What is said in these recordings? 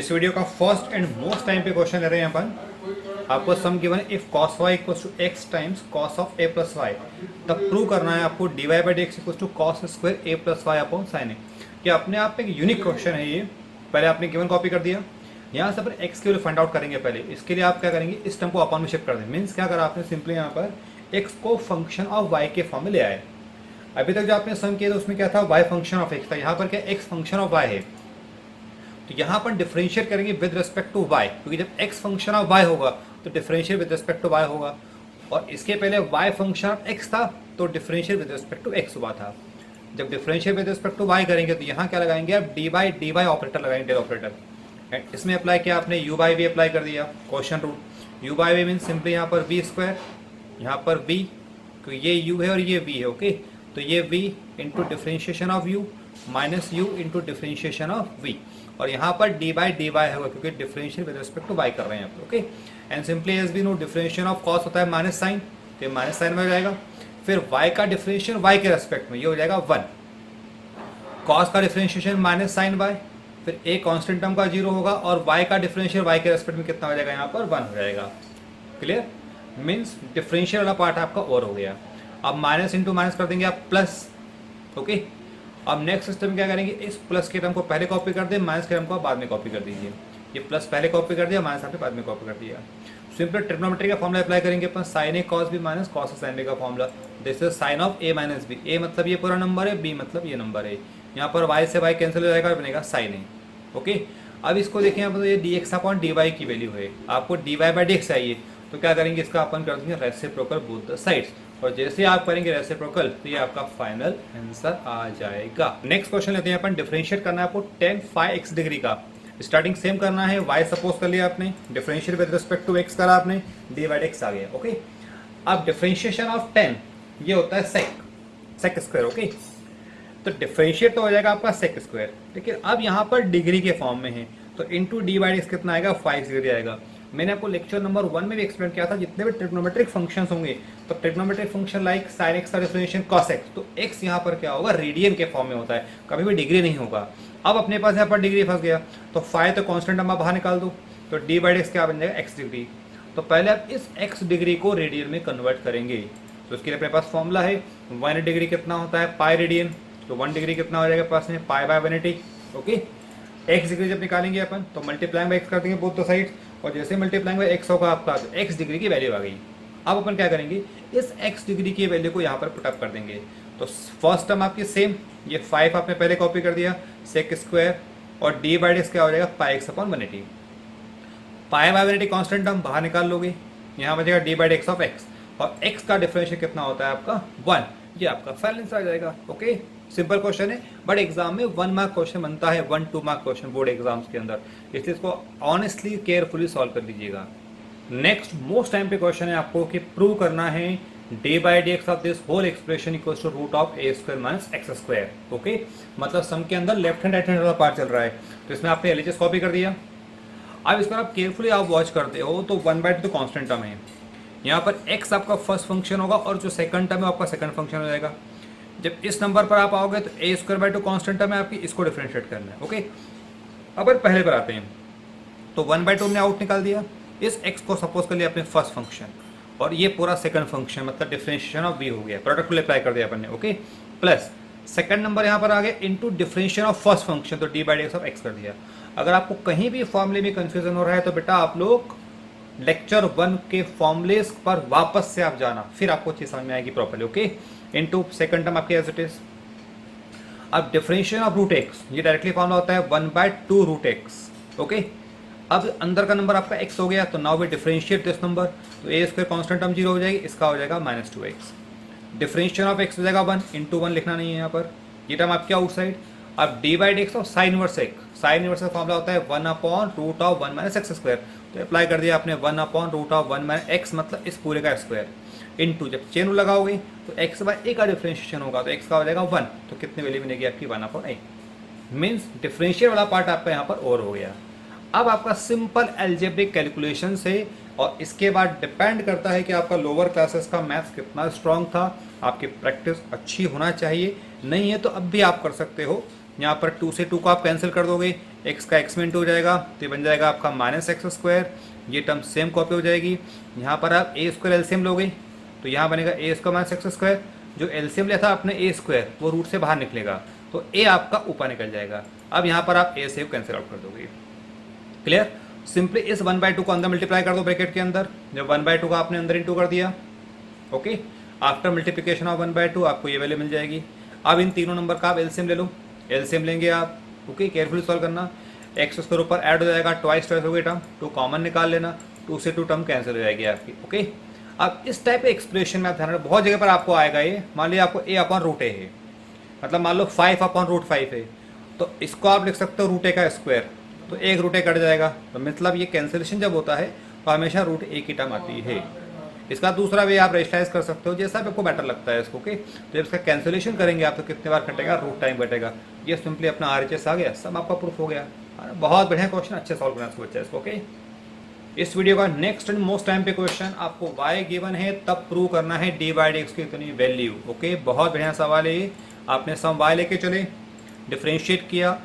इस वीडियो का first and most time पे क्वेश्चन ले रहे हैं अपन। आपको सम गिवन है if cos y equals to x times cos of a plus Y, तब प्रूव करना है आपको dy by dx equals to cos square a plus Y upon sine A. ये अपने आप में एक यूनिक क्वेश्चन है। ये पहले आपने गिवन कॉपी कर दिया, यहाँ से अपन x के वैल्यू फाइंड आउट करेंगे। पहले इसके लिए आप क्या करेंगे, इस टर्म को अपॉन में शिफ्ट कर दें। मीन्स क्या करा आपने, सिंपली यहाँ पर x को फंक्शन ऑफ y के फॉर्म में ले आए। अभी तक जो आपने सम किया था उसमें क्या था, y फंक्शन ऑफ x था, यहाँ पर क्या x फंक्शन ऑफ y है। तो यहाँ पर डिफरेंशिएट करेंगे विद रिस्पेक्ट टू y, क्योंकि जब x फंक्शन ऑफ y होगा तो differentiate with respect to y होगा, और इसके पहले y फंक्शन ऑफ x था तो differentiate with respect to x हुआ था। जब differentiate with respect to y करेंगे तो यहाँ क्या लगाएंगे आप, dy ऑपरेटर लगाएंगे, डेल ऑपरेटर। एंड इसमें अप्लाई किया आपने u बाई वी अप्लाई कर दिया, question root. u by V mean simply यहाँ पर v स्क्वायर, यहाँ पर v, क्योंकि ये u है और ये v है, ओके। तो ये v into differentiation of u minus u into differentiation of v, और यहाँ पर डी बाई डी वाई होगा क्योंकि differential with respect to y कर रहे हैं आप, okay. And simply as we know differentiation of cos होता है माइनस साइन, तो माइनस साइन में हो जाएगा। फिर y का डिफरेंशिएशन y के रेस्पेक्ट में, ये हो जाएगा 1। कॉस का डिफरेंशिएशन माइनस साइन y, फिर a कांस्टेंट टर्म का 0 होगा, और y का डिफरेंशियल y के रेस्पेक्ट में कितना हो जाएगा, यहाँ पर 1 हो जाएगा। क्लियर, मीन्स डिफरेंशियल वाला पार्ट आपका और हो गया। अब माइनस इंटू माइनस कर देंगे आप प्लस, ओके। अब नेक्स्ट सिस्टम क्या करेंगे, इस प्लस के टर्म को पहले कॉपी कर दें, माइनस के टर्म को बाद में कॉपी कर दीजिए। ये प्लस पहले कॉपी कर दिया, माइनस आपने बाद में कॉपी कर दिया। सिंपल ट्रिग्नोमेट्री का फॉर्मूला अप्लाई करेंगे अपन, sine A cos B minus cos sine B का formula. This is sine of A minus B. A मतलब ये पूरा नंबर है, बी मतलब ये नंबर है। यहाँ पर वाई से वाई कैंसिल हो जाएगा और बनेगा साइन ए, ओके। अब इसको देखें, यहाँ पर ये D X upon D Y की वैल्यू है, आपको D Y by D X चाहिए, तो क्या करेंगे, इसका अपन कर देंगे रेसिप्रोकल बोथ द साइड्स, और जैसे आप करेंगे रेसिप्रोकल तो ये आपका फाइनल आंसर आ जाएगा। नेक्स्ट क्वेश्चन लेते हैं अपन, डिफरेंशिएट करना है आपको tan फाई एक्स डिग्री का। स्टार्टिंग सेम करना है, y सपोज कर लिया आपने, differentiate with respect to x करा आपने, डी बाई x आ गया, ओके। अब डिफरेंशिएशन ऑफ tan ये होता है सेक स्क्वायर, ओके। तो डिफरेंशिएट तो हो जाएगा आपका सेक स्क्वायर, लेकिन अब यहाँ पर डिग्री के फॉर्म में है, तो इंटू डी बाई एक्स कितना आएगा, 5 डिग्री आएगा। मैंने आपको लेक्चर नंबर 1 में भी एक्सप्लेन किया था, जितने भी ट्रिग्नोमेट्रिक फंक्शंस होंगे, तो trigonometric function like sine x का डिफरेंशिएशन कॉस एक्स, तो एक्स यहाँ पर क्या होगा, रेडियन के फॉर्म में होता है, कभी भी डिग्री नहीं होगा। अब अपने पास यहाँ पर डिग्री फंस गया, तो फाइव तो कॉन्स्टेंट हम बाहर निकाल दो, तो डी बाई एक्स क्या बन जाएगा, एक्स डिग्री। तो पहले आप इस एक्स डिग्री को रेडियन में कन्वर्ट करेंगे, तो उसके लिए अपने पास फॉर्मूला है, 1 डिग्री कितना होता है, पाई रेडियन, तो 1 डिग्री कितना हो जाएगा पास में, पाई बाय 180, ओके। एक्स डिग्री जब निकालेंगे अपन तो मल्टीप्लाइंग बाय एक्स कर देंगे बोथ द साइड्स, और जैसे मल्टीप्लाइंग बाय एक्स होगा आपका, तो एक्स डिग्री की वैल्यू आ गई। अब अपन क्या करेंगे, इस एक्स डिग्री की वैल्यू को यहाँ पर पुटअप कर देंगे। तो फर्स्ट टर्म आपकी सेम, ये 5 आपने पहले कॉपी कर दिया, सेक स्क्वायर, और डी बाई एक्स क्या हो जाएगा, pi X upon 180। Pi by 180 constant term बाहर निकाल लोगे, यहाँ बचेगा D by X of X, और एक्स का डिफरेंशियल कितना होता है आपका 1, ये आपका फाइनल आंसर आ जाएगा, ओके। सिंपल क्वेश्चन है, बट एग्जाम में 1 मार्क क्वेश्चन बनता है, 1-2 मार्क क्वेश्चन बोर्ड एग्जाम्स के अंदर, इसलिए इसको ऑनेस्टली केयरफुली सॉल्व कर लीजिएगा। नेक्स्ट मोस्ट टाइम पे क्वेश्चन है आपको कि प्रूव करना है D by D X of this whole expression equals to root of A square minus X square, okay. मतलब सम के अंदर लेफ्ट हैंड राइट हैंड वाला पार्ट चल रहा है, तो इसमें आपने एलएचएस कॉपी कर दिया। अब इसको आप केयरफुली आप वॉच करते हो तो 1/2 तो कॉन्स्टेंट टर्म है, यहाँ पर x आपका फर्स्ट फंक्शन होगा, और जो सेकंड टर्म है आपका सेकंड फंक्शन हो जाएगा। जब इस नंबर पर आप आओगे तो a square by 2 constant term है आपकी, इसको डिफरेंशिएट करना है, ओके। अब पहले पर आते हैं, तो 1/2 हमने आउट निकाल दिया, इस x को सपोज कर लिया अपने फर्स्ट फंक्शन, और ये पूरा सेकंड फंक्शन मतलब डिफरेंशिएशन ऑफ v हो गया, प्रोडक्ट को अप्लाई कर दिया अपन ने, ओके। प्लस सेकंड नंबर यहाँ पर आ गया into differentiation of first function, तो D by D X of X कर दिया। अगर आपको कहीं भी फॉर्मूले में कंफ्यूजन हो रहा है तो बेटा आप लोग लेक्चर 1 के फॉर्मूलेस पर वापस से आप जाना, फिर आपको चीज समझ में आएगी properly, okay. Into second term आपके एज इट इज। अब डिफरेंशिएशन ऑफ रूट एक्स, ये डायरेक्टली फॉर्मूला होता है 1/2 रूट एक्स, ओके। अब अंदर का नंबर आपका x हो गया, तो now we differentiate this number, तो a स्क्वायर कांस्टेंट टर्म 0 हो जाएगी, इसका हो जाएगा -2x। डिफरेंशिएशन ऑफ x हो जाएगा 1, इंटू 1 लिखना नहीं है यहाँ पर, ये टर्म आपके आउटसाइड। अब D by D X of sine inverse x, sine inverse का फॉर्मूला होता है 1/√1 माइनस एक्स स्क्वायर, तो अप्लाई कर दिया आपने 1/√1 माइनस एक्स, मतलब इस पूरे का स्क्वायर, इनटू जब चेन लगाओगे तो x बाय a का डिफरेंशिएशन होगा, तो x का हो जाएगा 1, तो कितनी वैल्यू मिलेगी आपकी 1/a। मीन्स डिफरेंशियल वाला पार्ट आपका यहाँ पर और हो गया। अब आपका सिंपल एल्जेब्रिक कैलकुलेशन से, और इसके बाद डिपेंड करता है कि आपका लोअर क्लासेस का मैथ्स कितना स्ट्रांग था, आपकी प्रैक्टिस अच्छी होना चाहिए, नहीं है तो अब भी आप कर सकते हो, यहाँ पर 2 से 2 को आप कैंसिल कर दोगे, x का x में इंटू हो जाएगा तो ये बन जाएगा आपका माइनस एक्स स्क्वायर, ये टर्म सेम कॉपी हो जाएगी। यहाँ पर आप ए स्क्वायर एलसीएम लोगे तो यहाँ बनेगा ए स्क्वायर माइनस एक्स स्क्वायर, जो एलसीएम लिया था आपने ए स्क्वायर वो रूट से बाहर निकलेगा तो ए आपका ऊपर निकल जाएगा। अब यहाँ पर आप ए से कैंसिल आउट कर दोगे। क्लियर? सिंपली इस 1/2 को अंदर मल्टीप्लाई कर दो ब्रैकेट के अंदर, जब 1/2 को आपने अंदर इंटू कर दिया, ओके, आफ्टर मल्टीप्लिकेशन ऑफ 1/2 आपको ये वैल्यू मिल जाएगी। अब इन तीनों नंबर का आप एलसीएम ले लो, एलसीएम लेंगे आप, ओके, केयरफुली सॉल्व करना, एक्स स्क्वायर ऊपर ऐड हो जाएगा, ट्वाइस हो गई टर्म, 2 कॉमन निकाल लेना, 2 से 2 टर्म कैंसिल हो जाएगी आपकी, ओके। अब इस टाइप के एक्सप्रेशन में आप ध्यान रखना, बहुत जगह पर आपको आएगा ये, मान लीजिए आपको a अपॉन रूट ए है, मतलब मान लो 5 अपॉन रूट 5 है, तो इसको आप लिख सकते हो रूट ए का स्क्वायर, तो एक रूट ए कट जाएगा, तो मतलब ये कैंसिलेशन जब होता है तो हमेशा रूट ए की टर्म आती है। इसका दूसरा वे आप रेशलाइज कर सकते हो, जैसा भी आपको बेटर लगता है इसको, ओके। तो जब इसका कैंसिलेशन करेंगे आप तो कितने बार कटेगा, रूट टाइम कटेगा। ये सिंपली अपना RHS आ गया, सब आपका प्रूफ हो गया। बहुत बढ़िया क्वेश्चन, अच्छे सॉल्व करना इसको, बच्चा इसको, ओके। इस वीडियो का नेक्स्ट एंड मोस्ट टाइम पे क्वेश्चन, आपको y गिवन है तब प्रूव करना है d/dx की इतनी वैल्यू, ओके। बहुत बढ़िया सवाल है ये। आपने सम y लेके चले, डिफ्रेंशिएट किया,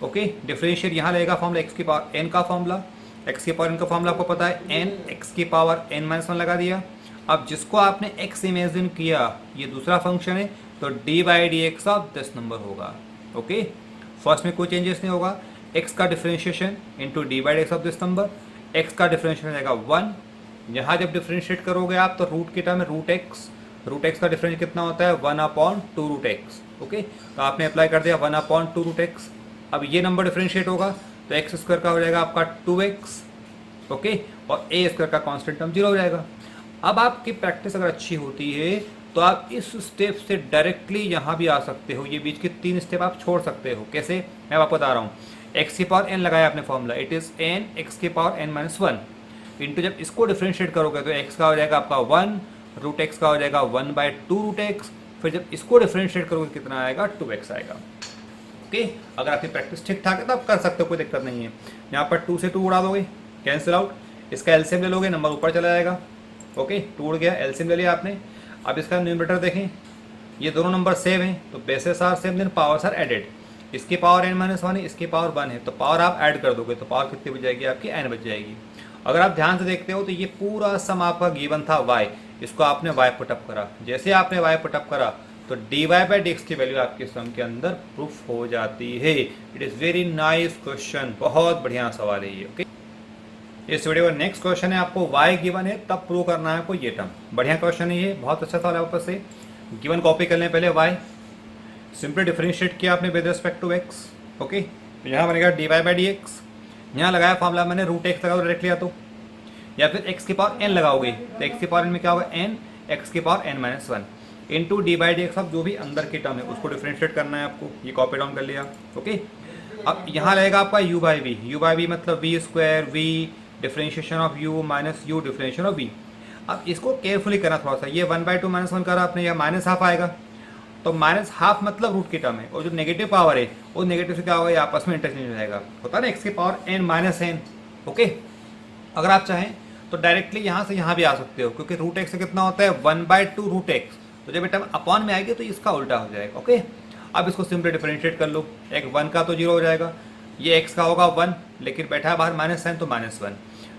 ओके, डिफ्रेंशिएट यहाँ लगेगा फॉर्मूला x की पावर n का फॉर्मूला, x की पावर n का फॉर्मूला आपको पता है n, x की पावर n-1 लगा दिया। अब जिसको आपने x इमेजिन किया ये दूसरा फंक्शन है, तो d/dx ऑफ दिस नंबर होगा, ओके। फर्स्ट में कोई चेंजेस नहीं होगा, x का differentiation into d/dx of this number, x का डिफरेंशिएशन हो जाएगा 1। यहाँ जब डिफरेंशिएट करोगे आप तो रूट की टर्म में रूट एक्स का डिफरेंस कितना होता है 1/2 रूट एक्स, ओके। तो आपने अप्लाई कर दिया 1/2 रूट एक्स। अब ये नंबर डिफरेंशिएट होगा तो एक्स स्क्वायर का हो जाएगा आपका 2x, ओके, और ए स्क्वायर का कांस्टेंट टर्म 0 हो जाएगा। अब आपकी प्रैक्टिस अगर अच्छी होती है तो आप इस स्टेप से डायरेक्टली यहाँ भी आ सकते हो, ये बीच के 3 स्टेप आप छोड़ सकते हो। कैसे, मैं आपको बता रहा हूँ। x की पावर n लगाया आपने formula, it is n x की पावर n-1 इंटू, जब इसको डिफरेंशिएट करोगे तो x का हो जाएगा आपका 1, रूट x का हो जाएगा 1/2 रूट x, फिर जब इसको डिफरेंशिएट करोगे कितना आएगा, 2x आएगा, ओके। अगर आपकी प्रैक्टिस ठीक ठाक है तो आप कर सकते हो, कोई दिक्कत नहीं है। यहाँ पर 2 से 2 उड़ा दोगे, कैंसिल आउट, इसका एलसीएम ले लोगे, नंबर ऊपर चला जाएगा, ओके, 2 उड़ गया, एलसीएम ले लिया आपने। अब इसका न्यूमरेटर देखें, ये दोनों नंबर सेम है तो bases are same, then powers are added. इसकी पावर n-1 है, इसकी पावर 1 है, तो पावर आप ऐड कर दोगे तो पावर कितनी बच जाएगी आपकी, n बच जाएगी। अगर आप ध्यान से देखते हो तो ये पूरा सम आपका गिवन था y, इसको आपने y पुटअप करा, जैसे आपने y पुटअप करा तो dy/dx की वैल्यू आपके सम के अंदर प्रूफ हो जाती है। It is very nice question, बहुत बढ़िया सवाल है ये, ओके। इस वीडियो का नेक्स्ट क्वेश्चन है, आपको y गिवन है तब प्रूव करना है आपको ये टर्म। बढ़िया क्वेश्चन है ये, बहुत अच्छा सवाल है वापस से। गिवन कॉपी कर लें पहले, y सिंपली डिफरेंशिएट किया आपने with respect to x, okay, तो यहाँ बनेगा dy/dx। यहाँ लगाया फॉर्मूला मैंने, रूट एक्स लगाओ डायरेक्टली, या तो या फिर x की पावर n लगाओगे तो x की पावर n में क्या होगा, n x की power n-1 into dy/dx of जो भी अंदर की टर्म है उसको डिफरेंशिएट करना है आपको। ये कॉपी डाउन कर लिया, ओके। अब यहाँ लगेगा आपका u/v, u/v मतलब v square, v differentiation of u minus u differentiation of v। अब इसको केयरफुली करना थोड़ा सा, ये 1/2 -1 करा आपने, या -½ आएगा, तो -½ मतलब रूट की टर्म है, और जो नेगेटिव पावर है वो नेगेटिव से क्या होगा, ये आपस में इंटरचेंज हो जाएगा, होता है ना, x की पावर n-n, ओके। अगर आप चाहें तो डायरेक्टली यहाँ से यहाँ भी आ सकते हो, क्योंकि रूट एक्स से कितना होता है 1/2 रूट एक्स, तो जब ये टर्म अपॉन में आएगी तो इसका उल्टा हो जाएगा, ओके। अब इसको सिंपली डिफरेंशिएट कर लो, एक 1 का तो 0 हो जाएगा, ये x का होगा 1, लेकिन बैठा है बाहर -n तो -1,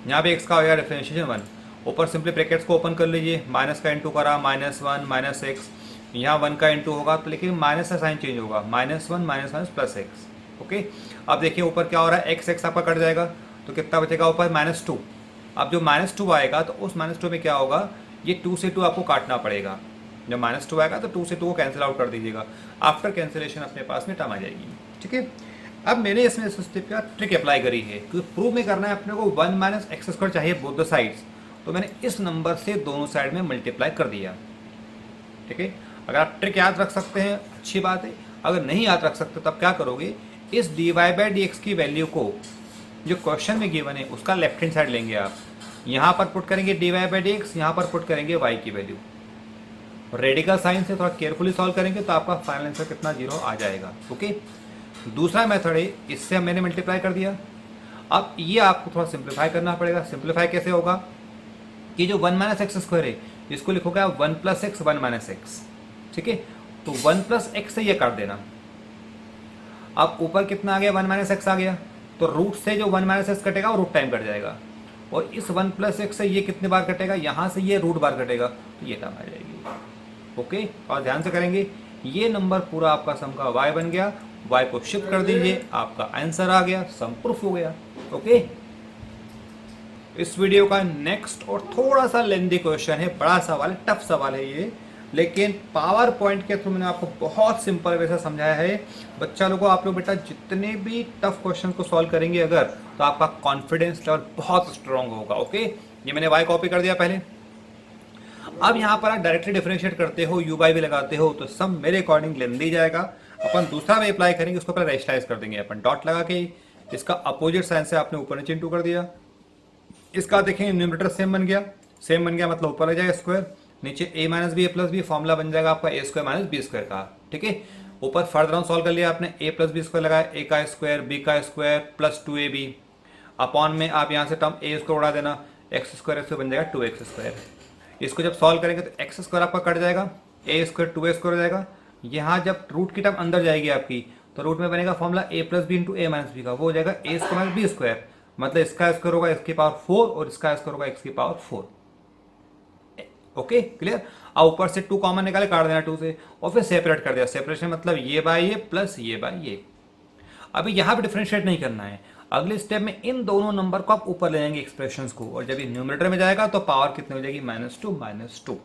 यहाँ भी x का होगा डिफरेंशिएशन 1, ऊपर सिंपली ब्रैकेट्स को ओपन कर लीजिए, माइनस का इंटू करा, -1 -x, यहाँ 1 का इंटू होगा तो लेकिन माइनस का साइन चेंज होगा, -1 प्लस x, ओके। अब देखिए ऊपर क्या हो रहा है, x आपका कट जाएगा तो कितना बचेगा ऊपर, -2। अब जो -2 आएगा तो उस -2 में क्या होगा, ये 2 से 2 आपको काटना पड़ेगा, जब -2 आएगा तो 2 से 2 को कैंसिल आउट कर दीजिएगा, आफ्टर कैंसिलेशन अपने पास में टर्म आ जाएगी, ठीक है। अब मैंने इसमें इस स्टेप का ट्रिक अप्लाई करी है, क्योंकि प्रूव में करना है अपने को 1 - x² चाहिए बोथ द साइड्स, तो मैंने इस नंबर से दोनों साइड में मल्टीप्लाई कर दिया, ठीक है। अगर आप ट्रिक याद रख सकते हैं अच्छी बात है, अगर नहीं याद रख सकते तब क्या करोगे, इस dy/dx की वैल्यू को जो क्वेश्चन में गिवन है उसका लेफ्ट हैंड साइड लेंगे आप, यहाँ पर पुट करेंगे dy/dx, यहाँ पर पुट करेंगे y की वैल्यू, रेडिकल साइन से थोड़ा केयरफुली सॉल्व करेंगे तो आपका फाइनल आंसर कितना 0 आ जाएगा, ओके। दूसरा मेथड है, इससे मैंने मल्टीप्लाई कर दिया। अब ये आपको थोड़ा सिंप्लीफाई करना पड़ेगा। सिंप्लीफाई कैसे होगा, कि जो 1 - x² है इसको लिखोगे आप 1 + x 1 - x, ठीक है। तो 1 + x से ये काट देना, अब ऊपर कितना आ गया, 1 माइनस एक्स आ गया, तो रूट से जो 1 माइनस एक्स कटेगा वो रूट टाइम कट जाएगा, और इस 1 प्लस एक्स से ये कितने बार कटेगा, यहाँ से ये रूट बार कटेगा, तो ये टर्म आ जाएगी। ओके, और ध्यान से करेंगे, ये नंबर पूरा आपका सम का y बन गया, y को शिफ्ट कर दीजिए, आपका आंसर आ गया, सम प्रूफ हो गया। ओके, इस वीडियो का नेक्स्ट और थोड़ा सा लेंदी क्वेश्चन है, बड़ा सवाल है, टफ सवाल है ये, लेकिन पावर पॉइंट के थ्रू मैंने आपको बहुत सिंपल वे से समझाया है। बच्चा लोगों, आप लोग बेटा जितने भी टफ क्वेश्चन को सॉल्व करेंगे अगर, तो आपका कॉन्फिडेंस लेवल बहुत स्ट्रांग होगा। ओके, ये मैंने y कॉपी कर दिया पहले। अब यहाँ पर आप डायरेक्टली डिफरेंशिएट करते हो, u बाई भी लगाते हो, तो सम मेरे अकॉर्डिंग लेंदी जाएगा। अपन दूसरा वे अप्लाई करेंगे, उसको पहले रेशनलाइज कर देंगे अपन, डॉट लगा के इसका अपोजिट साइन से आपने ऊपर नीचे इंटू कर दिया। इसका देखेंगे न्यूमरेटर सेम बन गया, सेम बन गया मतलब ऊपर आ जाएगा स्क्वायर, नीचे a minus B A plus B, formula बन जाएगा आपका A square minus B square का। ठीक है, ऊपर फर्दर राउंड सॉल्व कर लिया आपने, a प्लस बी स्क्वायर लगाया, a का स्क्वायर b का स्क्वायर प्लस 2ab, अपॉन में आप यहाँ से टर्म a स्क्वायर उड़ा देना, एक्स स्क्वायर बन जाएगा 2x स्क्वायर। इसको जब सॉल्व करेंगे तो एक्स स्क्वायर आपका कट जाएगा, a स्क्वायर 2a स्क्वायर हो जाएगा। यहाँ जब रूट की टर्म अंदर जाएगी आपकी, तो रूट में बनेगा formula a plus B into A minus B का, वो हो जाएगा a square minus B square, मतलब इसका स्क्वायर होगा x की पावर 4 और इसका स्क्वायर होगा x की पावर 4। Okay, clear. अब ऊपर से 2 कॉमन निकाले, काट देना 2 से, और फिर सेपरेट कर दिया, सेपरेशन मतलब ये बाय ये प्लस ये बाय ये। अभी यहाँ पे डिफरेंशिएट नहीं करना है, अगले स्टेप में इन दोनों नंबर को आप ऊपर ले जाएंगे एक्सप्रेशंस को, और जब ये न्यूमरेटर में जाएगा तो पावर कितनी हो जाएगी, -2।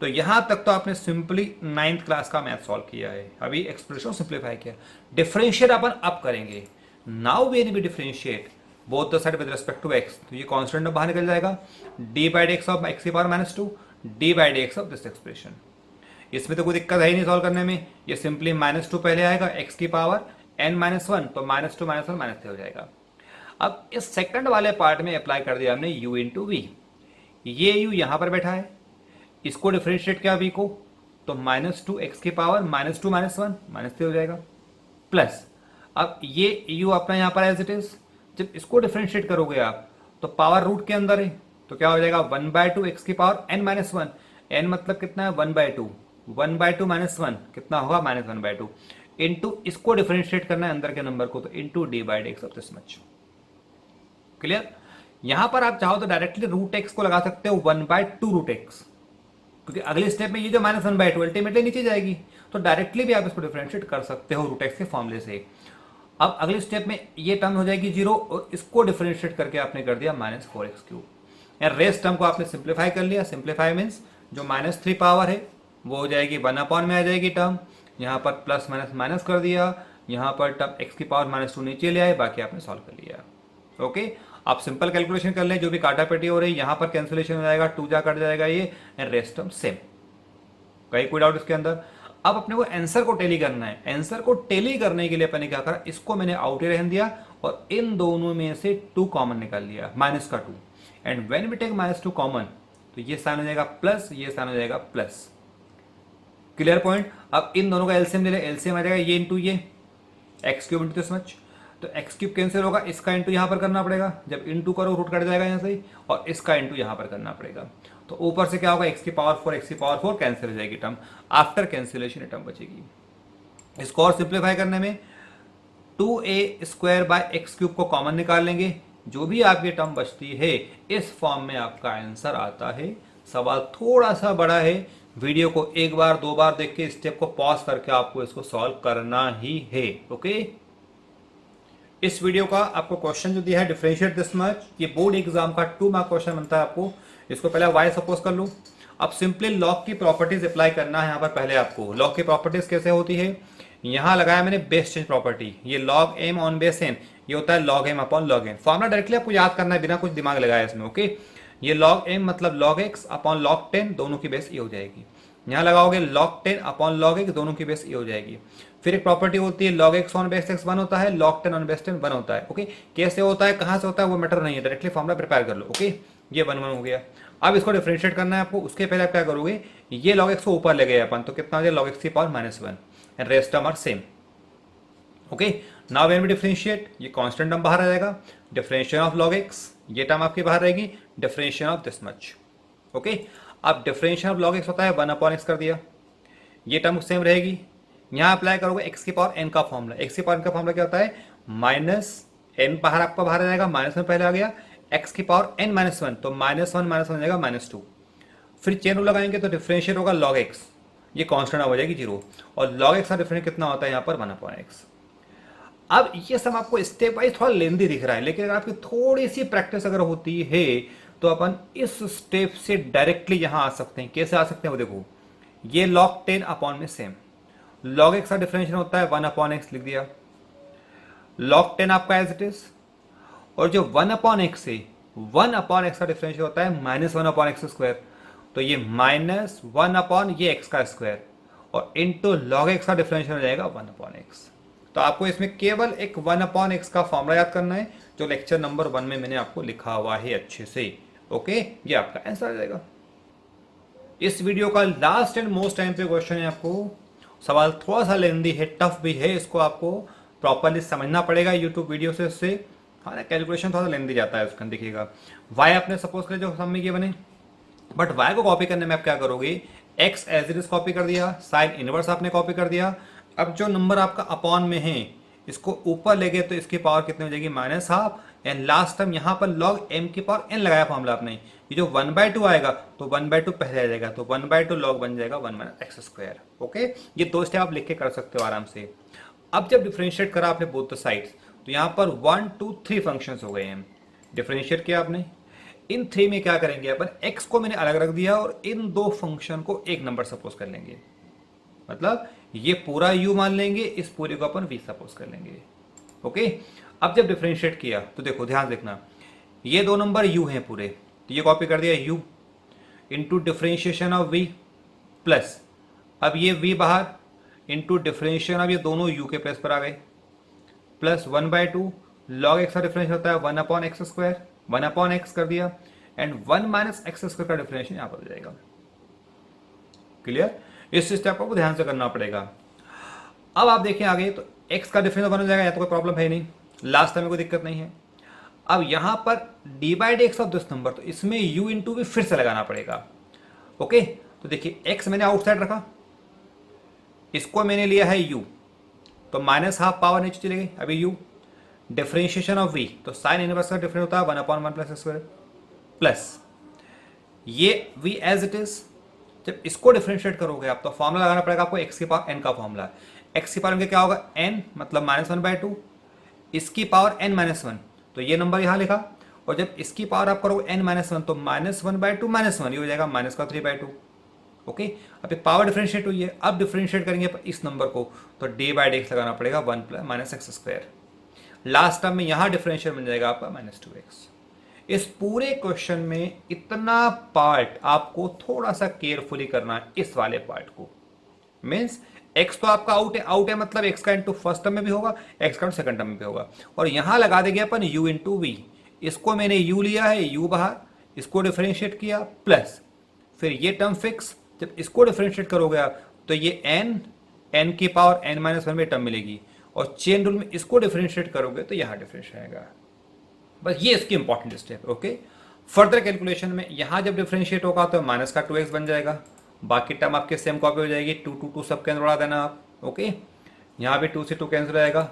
तो यहां तक तो आपने सिंपली 9th क्लास का मैथ सॉल्व किया है, अभी एक्सप्रेशन सिंप्लीफाई किया। डिफरेंशिएट अपन अब करेंगे, now when we differentiate both the side with respect to X, तो ये कांस्टेंट बाहर निकल जाएगा, D by D X of X की power -2 D by D X of this expression. इसमें तो कोई दिक्कत है ही नहीं सॉल्व करने में, ये सिंपली -2 पहले आएगा, एक्स की पावर n-1, तो -2 -1 -3 हो जाएगा। अब इस सेकंड वाले पार्ट में अप्लाई कर दिया हमने u इंटू वी, ये u यहां पर बैठा है, इसको डिफरेंशिएट किया v को, तो -2 एक्स की पावर -2 -1 -3 हो जाएगा, प्लस अब ये u अपना यहां पर एज इट इज, जब इसको डिफरेंशिएट करोगे आप तो पावर रूट के अंदर है, तो क्या हो जाएगा 1/2 एक्स की पावर n-1, n मतलब कितना है 1/2, 1/2 -1 कितना होगा -1/2, इंटू इसको डिफरेंशिएट करना है अंदर के नंबर को, तो into D by D X of this much. Clear. यहां पर आप चाहो तो डायरेक्टली रूट एक्स को लगा सकते हो 1/2 रूट एक्स, क्योंकि अगले स्टेप में ये जो -1/2 अल्टीमेटली नीचे जाएगी, तो डायरेक्टली भी आप इसको डिफरेंशिएट कर सकते हो रूट एक्स के फॉर्मूले से। अब अगले स्टेप में ये टर्म हो जाएगी 0, और इसको डिफरेंशिएट करके आपने कर दिया -4x3, रेस्ट टर्म को आपने सिंप्लीफाई कर लिया। सिंप्लीफाई मीन्स जो -3 पावर है वो हो जाएगी 1/, में आ जाएगी टर्म, यहाँ पर प्लस माइनस माइनस कर दिया, यहाँ पर टर्म x की पावर -2 नीचे ले आए, बाकी आपने सॉल्व कर लिया। ओके, आप सिंपल कैलकुलेशन कर लें, जो भी काटा पेटी हो रही है यहाँ पर कैंसिलेशन हो जाएगा, 2 जा कट जाएगा ये, एंड रेस्ट टर्म सेम। कहीं कोई डाउट इसके अंदर। अब अपने को आंसर को टेली करना है, आंसर को टेली करने के लिए अपने क्या करा, इसको मैंने आउट ही रहने दिया और इन दोनों में से 2 कॉमन निकाल लिया, -2, and when we take -2 common, तो ये साइन हो जाएगा प्लस, ये साइन हो जाएगा प्लस। Clear point. अब इन दोनों का एलसीएम ले ले, एलसीएम आ जाएगा ये इंटू ये, x³ इंटू दिस मच, तो x³ कैंसिल होगा, इसका इंटू यहां पर करना पड़ेगा, जब इंटू करो रूट कट जाएगा यहां से, और इसका इंटू यहां पर करना पड़ेगा, तो ऊपर से क्या होगा, x की पावर 4 x की पावर 4 कैंसिल हो जाएगी टर्म, आफ्टर कैंसिलेशन टर्म बचेगी। इसको और सिंप्लीफाई करने में 2a² बाय x³ को कॉमन निकाल लेंगे, जो भी आपकी टर्म बचती है इस फॉर्म में आपका आंसर आता है। सवाल थोड़ा सा बड़ा है, वीडियो को 1 बार 2 बार देख के स्टेप को पॉज करके आपको इसको सॉल्व करना ही है। ओके, इस वीडियो का आपको क्वेश्चन जो दिया है डिफरेंशिएट दिस मच, ये बोर्ड एग्जाम का 2 मार्क क्वेश्चन बनता है आपको। इसको पहले y सपोज कर लूं, अब सिंपली लॉग की प्रॉपर्टीज अप्लाई करना है यहाँ पर। पहले आपको लॉग की प्रॉपर्टीज कैसे होती है, यहाँ लगाया मैंने बेस चेंज प्रॉपर्टी, ये log m on base n, ये होता है log m upon log n। Formula directly आपको याद करना है बिना कुछ दिमाग लगाया इसमें। ओके, ये log m मतलब log x अपॉन log 10, दोनों की बेस ये हो जाएगी। यहाँ लगाओगे log 10 अपॉन log x, दोनों की बेस ये हो जाएगी। फिर एक प्रॉपर्टी होती है log x on base x 1 होता है, log 10 ऑन बेस 10 1 होता है। ओके, कैसे होता है, कहाँ से होता है, वो मैटर नहीं है, डायरेक्टली फॉर्मुला प्रिपेयर कर लो। ओके, ये 1 1 हो गया। अब इसको डिफरेंशिएट करना है आपको, उसके पहले आप क्या करोगे, ये log x को ऊपर ले गए अपन, तो कितना हो जाए log x की power -1, and rest term are same. Okay, now when we differentiate, ये कांस्टेंट टर्म बाहर आ जाएगा, डिफरेंशिएशन ऑफ log x, ये टर्म आपकी बाहर रहेगी, differentiation of this much. Okay, अब डिफरेंशिएशन ऑफ log x होता है 1/x कर दिया, ये टर्म सेम रहेगी, यहाँ अप्लाई करोगे एक्स की पावर एन का फॉर्मूला। एक्स की पावर एन का फॉर्मूला क्या होता है, माइनस एन बाहर आपका बाहर आ जाएगा, माइनस वन पहले आ गया, एक्स की पावर एन माइनस वन, तो माइनस वन जाएगा माइनस टू। फिर चेन रूल लगाएंगे तो डिफरेंशिएट होगा लॉग एक्स, ये कांस्टेंट हो जाएगी जीरो, और लॉग एक्स का डिफरेंस कितना होता है यहाँ पर 1/x। अब ये सब आपको स्टेप वाइज थोड़ा लेंदी दिख रहा है, लेकिन अगर आपकी थोड़ी सी प्रैक्टिस अगर होती है तो अपन इस स्टेप से डायरेक्टली यहां आ सकते हैं। कैसे आ सकते हैं वो देखो, ये log 10 अपॉन में सेम, log x का डिफरेंशियल होता है 1/x, लिख दिया log 10 आपका एज इट इज, और जो 1/x है 1/x का डिफरेंशियल होता है -1/x स्क्वायर, तो ये -1 ये x का स्क्वायर, और इनटू log x का डिफरेंशियल हो जाएगा 1/x। तो आपको इसमें केवल एक 1/x का फॉर्मूला याद करना है, जो लेक्चर नंबर 1 में मैंने आपको लिखा हुआ है अच्छे से। ओके, ये आपका आंसर आ जाएगा। इस वीडियो का लास्ट एंड मोस्ट टाइम पे क्वेश्चन है, आपको सवाल थोड़ा सा लेंदी है, टफ भी है, इसको आपको प्रॉपरली समझना पड़ेगा यूट्यूब वीडियो से। इससे हाँ ना, कैलकुलेशन थोड़ा सा लेंदी जाता है उसका। देखिएगा वाई आपने सपोज कर जो सम में किए बने, बट वाई को कॉपी करने में आप क्या करोगे, X as it is copy कर दिया, साइन इनवर्स आपने कॉपी कर दिया। अब जो नंबर आपका अपॉन में है इसको ऊपर ले गए तो इसकी पावर कितनी हो जाएगी, -1/2, एंड लास्ट टाइम यहाँ पर लॉग एम की पावर एन लगाया फॉर्मूला आपने, ये जो 1/2 आएगा तो 1/2 पहले आ जाएगा, तो 1/2 लॉग बन जाएगा 1 - x²। ओके, ये दो स्टेप आप लिख के कर सकते हो आराम से। अब जब डिफरेंशिएट करा आपने बोथ द साइड्स, तो यहाँ पर 1 2 3 फंक्शन हो गए हैं, डिफरेंशिएट किया आपने। इन 3 में क्या करेंगे अपन, x को मैंने अलग रख दिया और इन दो फंक्शन को एक नंबर सपोज कर लेंगे, मतलब ये पूरा u मान लेंगे, इस पूरे को अपन v सपोज कर लेंगे। ओके, अब जब डिफरेंशिएट किया तो देखो ध्यान देखना, ये दो नंबर u हैं पूरे, तो ये कॉपी कर दिया u into differentiation of v plus, अब ये v बाहर इंटू डिफरेंशिएशन, अब ये दोनों u के प्लेस पर आ गए, प्लस 1/2 लॉग एक्स का डिफरेंशियल होता है 1/x², 1/x कर दिया, एंड 1 - x² का डिफरेंशियल यहां पर हो जाएगा। क्लियर, इस स्टेप को ध्यान से करना पड़ेगा। अब आप देखें आगे, तो x का डिफरेंस 1 हो जाएगा, या तो कोई प्रॉब्लम है नहीं, लास्ट टाइम में कोई दिक्कत नहीं है। अब यहां पर d/x ऑफ दिस नंबर, तो इसमें u इंटू भी फिर से लगाना पड़ेगा। ओके, तो देखिए x मैंने आउटसाइड रखा, इसको मैंने लिया है u, तो -1/2 पावर नीचे चली गई, अभी u डिफरेंशिएशन ऑफ v, तो साइन इनवर्स का डिफरेंस होता है 1/1 + प्लस ये v एज इट इज। जब इसको डिफरेंशिएट करोगे आप, तो फॉर्मूला लगाना पड़ेगा आपको x की पावर n का फॉर्मूला। x की पावर में क्या होगा, n मतलब -1/2, इसकी पावर n-1, तो ये नंबर यहां लिखा, और जब इसकी पावर आप करोगे n-1 तो -1/2 -1, ये हो जाएगा -3/2। ओके, अब पावर डिफरेंशिएट हुई है, अब डिफरेंशिएट करेंगे इस नंबर को, तो d/x लगाना पड़ेगा 1 - x²। लास्ट टर्म में यहां डिफरेंशियल बन जाएगा आपका -2x। इस पूरे क्वेश्चन में इतना पार्ट आपको थोड़ा सा केयरफुली करना है, इस वाले पार्ट को। मीन्स x तो आपका आउट है मतलब x का इंटू फर्स्ट टर्म में भी होगा, x का सेकंड टर्म में भी होगा, और यहां लगा देंगे अपन u इंटू वी। इसको मैंने u लिया है, u बाहर, इसको डिफरेंशिएट किया प्लस, फिर ये टर्म फिक्स, जब इसको डिफरेंशिएट करोगे आप तो ये n की पावर n-1 में टर्म मिलेगी, और चेन रूल में इसको डिफरेंशिएट करोगे तो यहां डिफरेंशिएट आएगा। बस ये इसकी important step. Okay, further calculation में यहां जब डिफरेंशिएट होगा तो माइनस का 2x बन जाएगा, बाकी टर्म आपके सेम कॉपी हो जाएगी, 2 2 2 सब कैंसिल उड़ा देना आप। ओके, यहां भी 2 से 2 कैंसिल आएगा,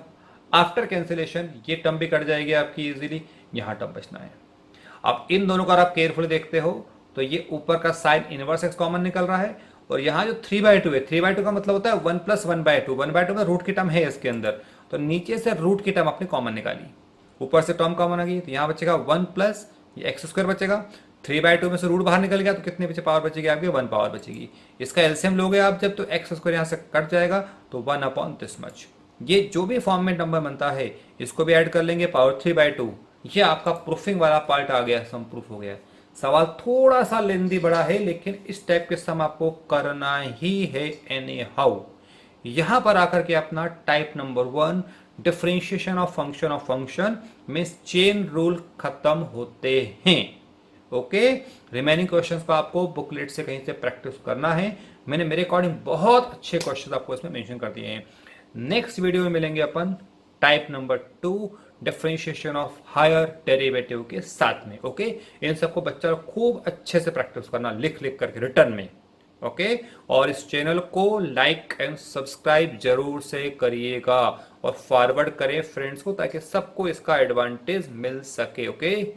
आफ्टर कैंसिलेशन ये टर्म भी कट जाएगी आपकी इजीली, यहां टर्म बचना है। अब इन दोनों का आप केयरफुली देखते हो तो ये ऊपर का साइन इनवर्स x कॉमन निकल रहा है, और यहाँ जो 3/2 है, 3/2 का मतलब होता है 1 + 1/2, 1/2 में रूट की टर्म है इसके अंदर, तो नीचे से रूट की टर्म आपने कॉमन निकाली, ऊपर से टर्म कॉमन आ गई, तो यहाँ बचेगा 1 प्लस ये x² बचेगा, 3/2 में से रूट बाहर निकल गया तो कितने बचे पावर बचेगी आपकी, 1 पावर बचेगी। इसका एलसीएम लोगे आप जब, तो x² यहाँ से कट जाएगा, तो 1/this। ये जो भी फॉर्म में नंबर बनता है इसको भी ऐड कर लेंगे, पावर 3/2। ये आपका प्रूफिंग वाला पार्ट आ गया, सम प्रूफ हो गया। सवाल थोड़ा सा लेंदी बड़ा है, लेकिन इस टाइप के सम आपको करना ही है एनी हाउ। यहां पर आकर के अपना type number 1 differentiation of function में चेन रूल खत्म होते हैं। ओके, रिमेनिंग क्वेश्चंस को आपको बुकलेट से कहीं से प्रैक्टिस करना है। मैंने मेरे अकॉर्डिंग बहुत अच्छे क्वेश्चंस आपको इसमें मेंशन कर दिए हैं। नेक्स्ट वीडियो में मिलेंगे अपन type number 2 differentiation of higher derivative के साथ में। ओके, इन सबको बच्चा खूब अच्छे से प्रैक्टिस करना, लिख लिख करके रिटर्न में। ओके। और इस चैनल को लाइक एंड सब्सक्राइब जरूर से करिएगा और फॉरवर्ड करें फ्रेंड्स को, ताकि सबको इसका एडवांटेज मिल सके। ओके।